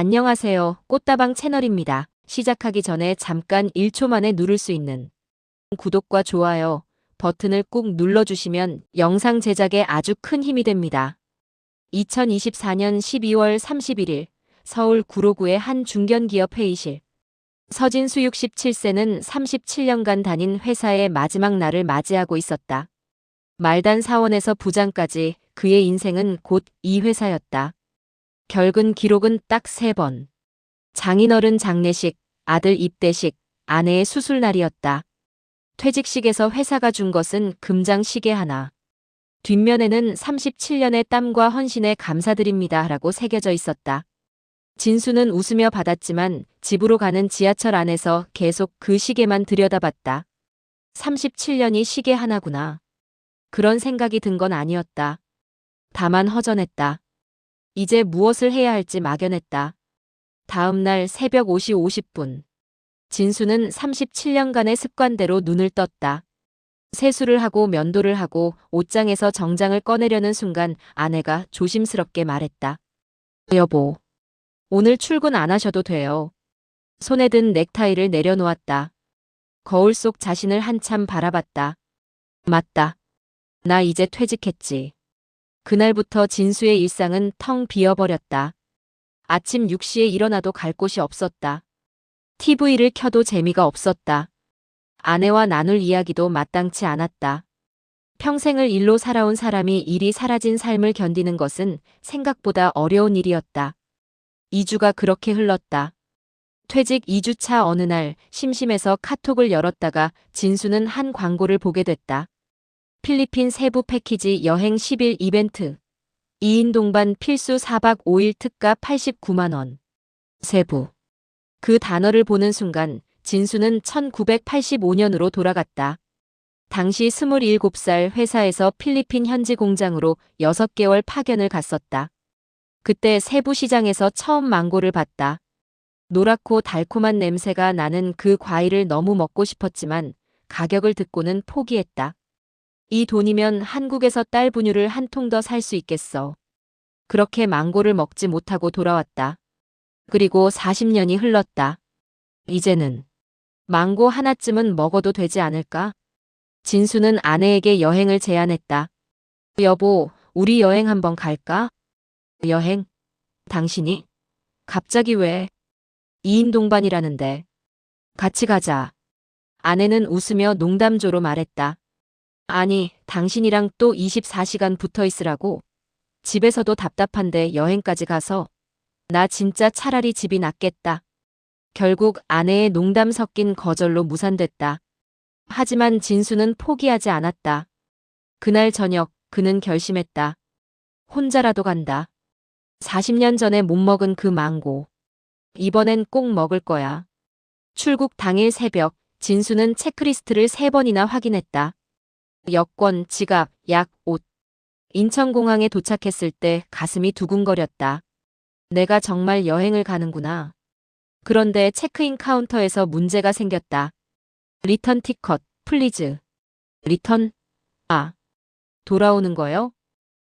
안녕하세요. 꽃다방 채널입니다. 시작하기 전에 잠깐 1초 만에 누를 수 있는 구독과 좋아요 버튼을 꾹 눌러주시면 영상 제작에 아주 큰 힘이 됩니다. 2024년 12월 31일 서울 구로구의 한 중견기업 회의실. 서진수 67세는 37년간 다닌 회사의 마지막 날을 맞이하고 있었다. 말단 사원에서 부장까지 그의 인생은 곧 이 회사였다. 결근 기록은 딱 3번. 장인어른 장례식, 아들 입대식, 아내의 수술날이었다. 퇴직식에서 회사가 준 것은 금장 시계 하나. 뒷면에는 37년의 땀과 헌신에 감사드립니다 라고 새겨져 있었다. 진수는 웃으며 받았지만 집으로 가는 지하철 안에서 계속 그 시계만 들여다봤다. 37년이 시계 하나구나. 그런 생각이 든 건 아니었다. 다만 허전했다. 이제 무엇을 해야 할지 막연했다. 다음 날 새벽 5시 50분. 진수는 37년간의 습관대로 눈을 떴다. 세수를 하고 면도를 하고 옷장에서 정장을 꺼내려는 순간 아내가 조심스럽게 말했다. 여보, 오늘 출근 안 하셔도 돼요. 손에 든 넥타이를 내려놓았다. 거울 속 자신을 한참 바라봤다. 맞다. 나 이제 퇴직했지. 그날부터 진수의 일상은 텅 비어버렸다. 아침 6시에 일어나도 갈 곳이 없었다. TV를 켜도 재미가 없었다. 아내와 나눌 이야기도 마땅치 않았다. 평생을 일로 살아온 사람이 일이 사라진 삶을 견디는 것은 생각보다 어려운 일이었다. 2주가 그렇게 흘렀다. 퇴직 2주차 어느 날 심심해서 카톡을 열었다가 진수는 한 광고를 보게 됐다. 필리핀 세부 패키지 여행 10일 이벤트. 2인 동반 필수 4박 5일 특가 89만 원. 세부. 그 단어를 보는 순간 진수는 1985년으로 돌아갔다. 당시 27살 회사에서 필리핀 현지 공장으로 6개월 파견을 갔었다. 그때 세부 시장에서 처음 망고를 봤다. 노랗고 달콤한 냄새가 나는 그 과일을 너무 먹고 싶었지만 가격을 듣고는 포기했다. 이 돈이면 한국에서 딸 분유를 한 통 더 살 수 있겠어. 그렇게 망고를 먹지 못하고 돌아왔다. 그리고 40년이 흘렀다. 이제는 망고 하나쯤은 먹어도 되지 않을까? 진수는 아내에게 여행을 제안했다. 여보, 우리 여행 한번 갈까? 여행? 당신이? 갑자기 왜? 2인 동반이라는데. 같이 가자. 아내는 웃으며 농담조로 말했다. 아니, 당신이랑 또 24시간 붙어 있으라고? 집에서도 답답한데 여행까지 가서? 나 진짜 차라리 집이 낫겠다. 결국 아내의 농담 섞인 거절로 무산됐다. 하지만 진수는 포기하지 않았다. 그날 저녁 그는 결심했다. 혼자라도 간다. 40년 전에 못 먹은 그 망고. 이번엔 꼭 먹을 거야. 출국 당일 새벽 진수는 체크리스트를 3번이나 확인했다. 여권, 지갑, 약, 옷. 인천공항에 도착했을 때 가슴이 두근거렸다. 내가 정말 여행을 가는구나. 그런데 체크인 카운터에서 문제가 생겼다. 리턴 티컷, 플리즈. 리턴? 아. 돌아오는 거요?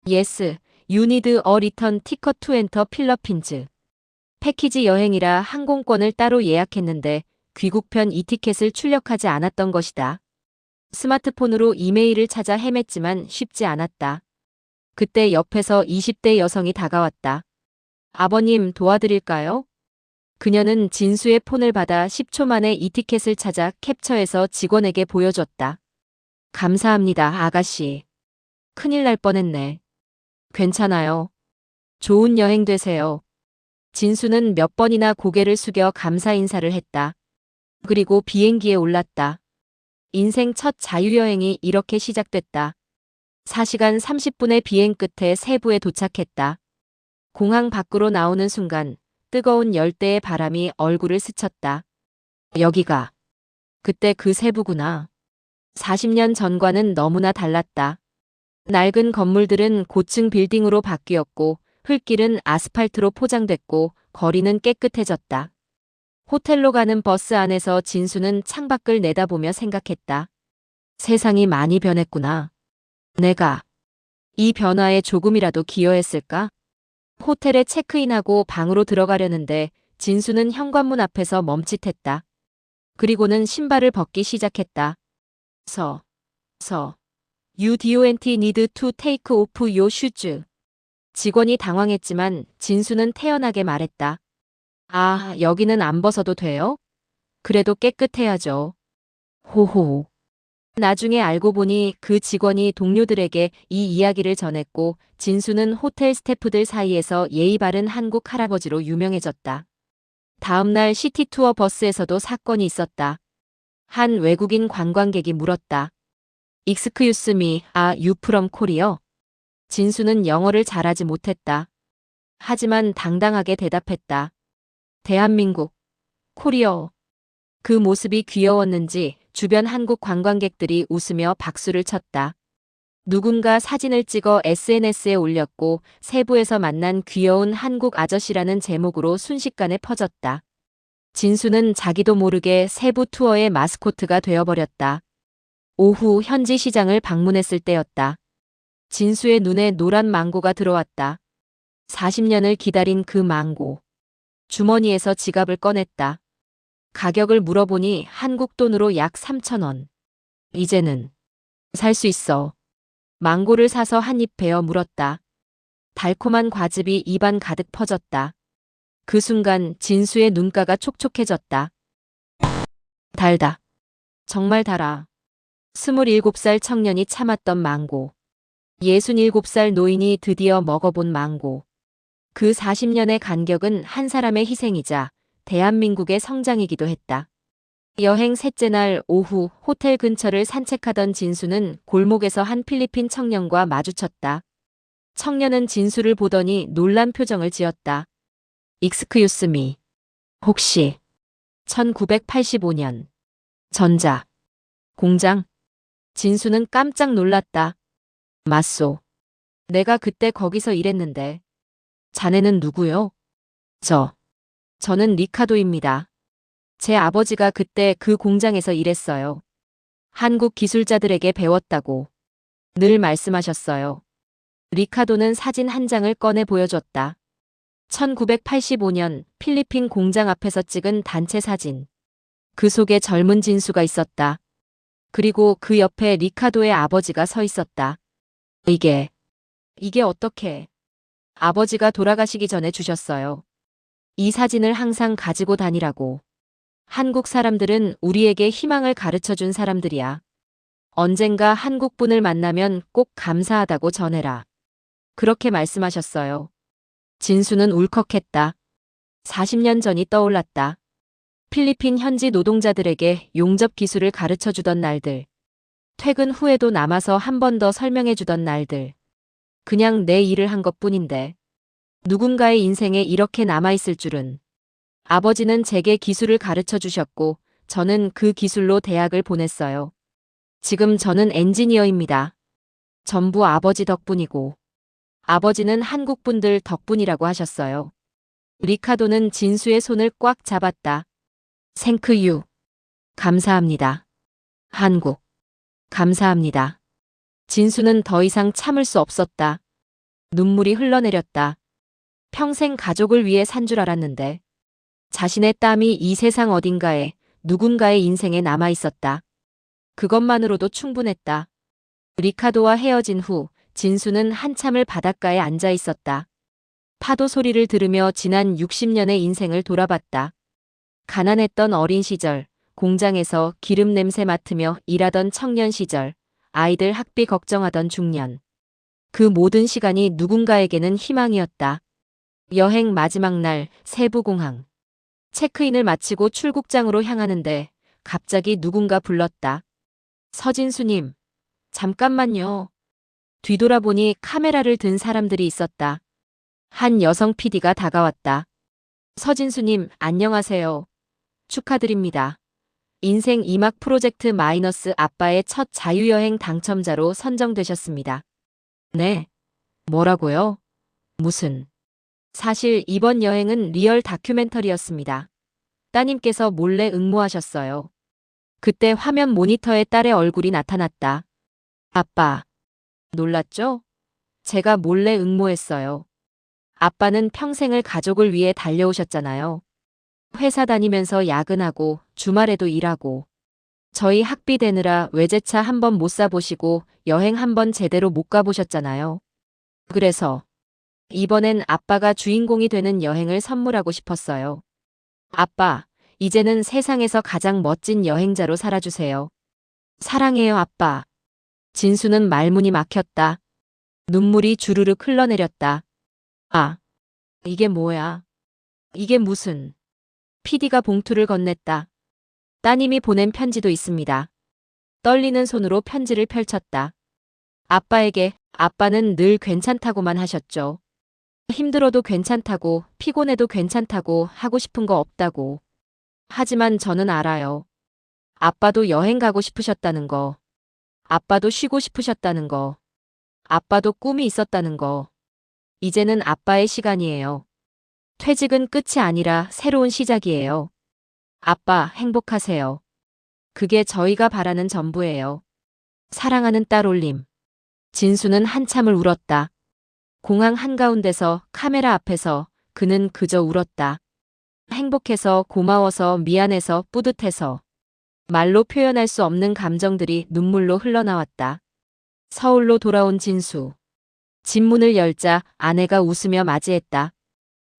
Yes, you need a return ticket to enter 필러핀즈. 패키지 여행이라 항공권을 따로 예약했는데 귀국편 이티켓을 출력하지 않았던 것이다. 스마트폰으로 이메일을 찾아 헤맸지만 쉽지 않았다. 그때 옆에서 20대 여성이 다가왔다. 아버님 도와드릴까요? 그녀는 진수의 폰을 받아 10초 만에 이티켓을 찾아 캡처해서 직원에게 보여줬다. 감사합니다, 아가씨. 큰일 날 뻔했네. 괜찮아요. 좋은 여행 되세요. 진수는 몇 번이나 고개를 숙여 감사 인사를 했다. 그리고 비행기에 올랐다. 인생 첫 자유여행이 이렇게 시작됐다. 4시간 30분의 비행 끝에 세부에 도착했다. 공항 밖으로 나오는 순간 뜨거운 열대의 바람이 얼굴을 스쳤다. 여기가 그때 그 세부구나. 40년 전과는 너무나 달랐다. 낡은 건물들은 고층 빌딩으로 바뀌었고 흙길은 아스팔트로 포장됐고 거리는 깨끗해졌다. 호텔로 가는 버스 안에서 진수는 창밖을 내다보며 생각했다. 세상이 많이 변했구나. 내가 이 변화에 조금이라도 기여했을까? 호텔에 체크인하고 방으로 들어가려는데 진수는 현관문 앞에서 멈칫했다. 그리고는 신발을 벗기 시작했다. 서. You don't need to take off your shoes. 직원이 당황했지만 진수는 태연하게 말했다. 아, 여기는 안 벗어도 돼요? 그래도 깨끗해야죠. 호호. 나중에 알고 보니 그 직원이 동료들에게 이 이야기를 전했고 진수는 호텔 스태프들 사이에서 예의 바른 한국 할아버지로 유명해졌다. 다음날 시티투어 버스에서도 사건이 있었다. 한 외국인 관광객이 물었다. Excuse me, are you from Korea? 진수는 영어를 잘하지 못했다. 하지만 당당하게 대답했다. 대한민국, 코리아. 그 모습이 귀여웠는지 주변 한국 관광객들이 웃으며 박수를 쳤다. 누군가 사진을 찍어 SNS에 올렸고 세부에서 만난 귀여운 한국 아저씨라는 제목으로 순식간에 퍼졌다. 진수는 자기도 모르게 세부 투어의 마스코트가 되어버렸다. 오후 현지 시장을 방문했을 때였다. 진수의 눈에 노란 망고가 들어왔다. 40년을 기다린 그 망고. 주머니에서 지갑을 꺼냈다. 가격을 물어보니 한국 돈으로 약 3,000원. 이제는 살 수 있어. 망고를 사서 한 입 베어 물었다. 달콤한 과즙이 입안 가득 퍼졌다. 그 순간 진수의 눈가가 촉촉해졌다. 달다. 정말 달아. 27살 청년이 참았던 망고. 67살 노인이 드디어 먹어본 망고. 그 40년의 간격은 한 사람의 희생이자 대한민국의 성장이기도 했다. 여행 셋째 날 오후 호텔 근처를 산책하던 진수는 골목에서 한 필리핀 청년과 마주쳤다. 청년은 진수를 보더니 놀란 표정을 지었다. Excuse me. 혹시 1985년 전자 공장? 진수는 깜짝 놀랐다. 맞소. 내가 그때 거기서 일했는데. 자네는 누구요? 저는 리카도입니다. 제 아버지가 그때 그 공장에서 일했어요. 한국 기술자들에게 배웠다고 늘 말씀하셨어요. 리카도는 사진 한 장을 꺼내 보여줬다. 1985년 필리핀 공장 앞에서 찍은 단체 사진. 그 속에 젊은 진수가 있었다. 그리고 그 옆에 리카도의 아버지가 서 있었다. 이게 어떻게? 아버지가 돌아가시기 전에 주셨어요. 이 사진을 항상 가지고 다니라고. 한국 사람들은 우리에게 희망을 가르쳐준 사람들이야. 언젠가 한국분을 만나면 꼭 감사하다고 전해라. 그렇게 말씀하셨어요. 진수는 울컥했다. 40년 전이 떠올랐다. 필리핀 현지 노동자들에게 용접 기술을 가르쳐주던 날들. 퇴근 후에도 남아서 한 번 더 설명해주던 날들. 그냥 내 일을 한 것뿐인데. 누군가의 인생에 이렇게 남아있을 줄은. 아버지는 제게 기술을 가르쳐 주셨고 저는 그 기술로 대학을 보냈어요. 지금 저는 엔지니어입니다. 전부 아버지 덕분이고 아버지는 한국 분들 덕분이라고 하셨어요. 리카도는 진수의 손을 꽉 잡았다. 생크유. 감사합니다. 한국. 감사합니다. 진수는 더 이상 참을 수 없었다. 눈물이 흘러내렸다. 평생 가족을 위해 산 줄 알았는데 자신의 땀이 이 세상 어딘가에 누군가의 인생에 남아 있었다. 그것만으로도 충분했다. 리카도와 헤어진 후 진수는 한참을 바닷가에 앉아 있었다. 파도 소리를 들으며 지난 60년의 인생을 돌아봤다. 가난했던 어린 시절, 공장에서 기름 냄새 맡으며 일하던 청년 시절, 아이들 학비 걱정하던 중년. 그 모든 시간이 누군가에게는 희망이었다. 여행 마지막 날 세부공항. 체크인을 마치고 출국장으로 향하는데 갑자기 누군가 불렀다. 서진수님, 잠깐만요. 뒤돌아보니 카메라를 든 사람들이 있었다. 한 여성 PD가 다가왔다. 서진수님, 안녕하세요. 축하드립니다. 인생 2막 프로젝트 마이너스 아빠의 첫 자유여행 당첨자로 선정되셨습니다. 네. 뭐라고요? 무슨. 사실 이번 여행은 리얼 다큐멘터리였습니다. 따님께서 몰래 응모하셨어요. 그때 화면 모니터에 딸의 얼굴이 나타났다. 아빠. 놀랐죠? 제가 몰래 응모했어요. 아빠는 평생을 가족을 위해 달려오셨잖아요. 회사 다니면서 야근하고 주말에도 일하고 저희 학비 대느라 외제차 한 번 못 사보시고 여행 한 번 제대로 못 가보셨잖아요. 그래서 이번엔 아빠가 주인공이 되는 여행을 선물하고 싶었어요. 아빠, 이제는 세상에서 가장 멋진 여행자로 살아주세요. 사랑해요, 아빠. 진수는 말문이 막혔다. 눈물이 주르륵 흘러내렸다. 아, 이게 뭐야? 이게 무슨... PD가 봉투를 건넸다. 따님이 보낸 편지도 있습니다. 떨리는 손으로 편지를 펼쳤다. 아빠에게 아빠는 늘 괜찮다고만 하셨죠. 힘들어도 괜찮다고, 피곤해도 괜찮다고, 하고 싶은 거 없다고. 하지만 저는 알아요. 아빠도 여행 가고 싶으셨다는 거. 아빠도 쉬고 싶으셨다는 거. 아빠도 꿈이 있었다는 거. 이제는 아빠의 시간이에요. 퇴직은 끝이 아니라 새로운 시작이에요. 아빠, 행복하세요. 그게 저희가 바라는 전부예요. 사랑하는 딸 올림. 진수는 한참을 울었다. 공항 한가운데서 카메라 앞에서 그는 그저 울었다. 행복해서, 고마워서, 미안해서, 뿌듯해서. 말로 표현할 수 없는 감정들이 눈물로 흘러나왔다. 서울로 돌아온 진수. 집 문을 열자 아내가 웃으며 맞이했다.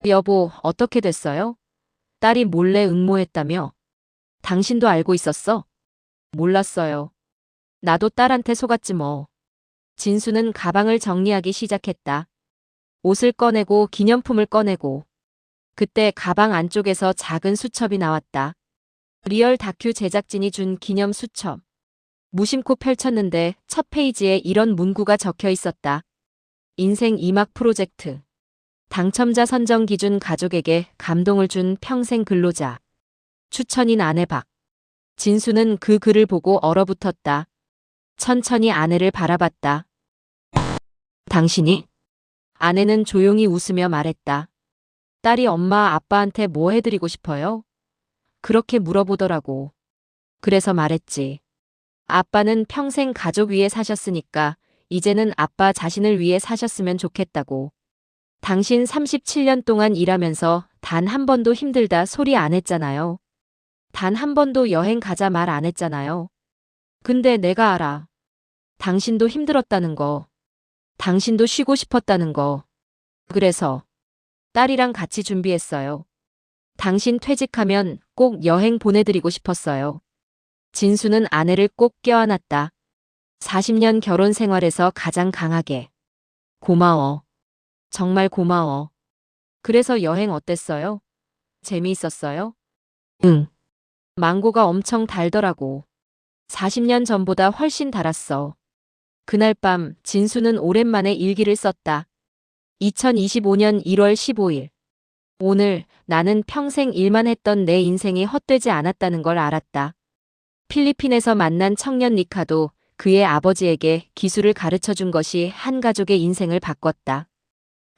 여보, 어떻게 됐어요? 딸이 몰래 응모했다며? 당신도 알고 있었어? 몰랐어요. 나도 딸한테 속았지 뭐. 진수는 가방을 정리하기 시작했다. 옷을 꺼내고 기념품을 꺼내고. 그때 가방 안쪽에서 작은 수첩이 나왔다. 리얼 다큐 제작진이 준 기념 수첩. 무심코 펼쳤는데 첫 페이지에 이런 문구가 적혀 있었다. 인생 2막 프로젝트. 당첨자 선정 기준 가족에게 감동을 준 평생 근로자. 추천인 아내 박. 진수는 그 글을 보고 얼어붙었다. 천천히 아내를 바라봤다. 당신이? 아내는 조용히 웃으며 말했다. 딸이 엄마 아빠한테 뭐 해드리고 싶어요? 그렇게 물어보더라고. 그래서 말했지. 아빠는 평생 가족 위해 사셨으니까 이제는 아빠 자신을 위해 사셨으면 좋겠다고. 당신 37년 동안 일하면서 단 한 번도 힘들다 소리 안 했잖아요. 단 한 번도 여행 가자 말 안 했잖아요. 근데 내가 알아. 당신도 힘들었다는 거. 당신도 쉬고 싶었다는 거. 그래서 딸이랑 같이 준비했어요. 당신 퇴직하면 꼭 여행 보내드리고 싶었어요. 진수는 아내를 꼭 껴안았다. 40년 결혼 생활에서 가장 강하게. 고마워. 정말 고마워. 그래서 여행 어땠어요? 재미있었어요? 응. 망고가 엄청 달더라고. 40년 전보다 훨씬 달았어. 그날 밤 진수는 오랜만에 일기를 썼다. 2025년 1월 15일. 오늘 나는 평생 일만 했던 내 인생이 헛되지 않았다는 걸 알았다. 필리핀에서 만난 청년 리카도 그의 아버지에게 기술을 가르쳐 준 것이 한 가족의 인생을 바꿨다.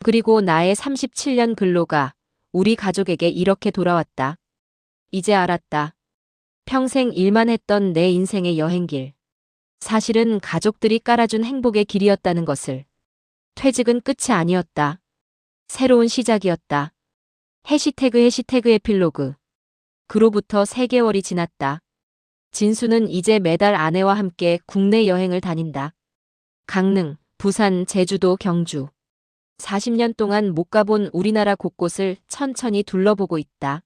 그리고 나의 37년 근로가 우리 가족에게 이렇게 돌아왔다. 이제 알았다. 평생 일만 했던 내 인생의 여행길. 사실은 가족들이 깔아준 행복의 길이었다는 것을. 퇴직은 끝이 아니었다. 새로운 시작이었다. 해시태그 에필로그. 그로부터 3개월이 지났다. 진수는 이제 매달 아내와 함께 국내 여행을 다닌다. 강릉, 부산, 제주도, 경주. 40년 동안 못 가본 우리나라 곳곳을 천천히 둘러보고 있다.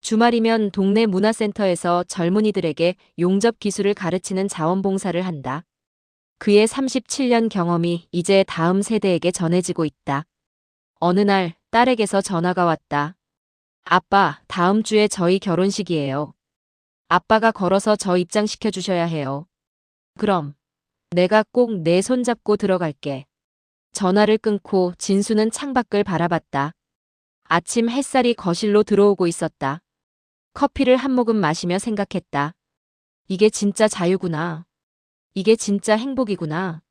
주말이면 동네 문화센터에서 젊은이들에게 용접 기술을 가르치는 자원봉사를 한다. 그의 37년 경험이 이제 다음 세대에게 전해지고 있다. 어느 날 딸에게서 전화가 왔다. 아빠, 다음 주에 저희 결혼식이에요. 아빠가 걸어서 저 입장시켜 주셔야 해요. 그럼 내가 꼭 내 손 잡고 들어갈게. 전화를 끊고 진수는 창밖을 바라봤다. 아침 햇살이 거실로 들어오고 있었다. 커피를 한 모금 마시며 생각했다. 이게 진짜 자유구나. 이게 진짜 행복이구나.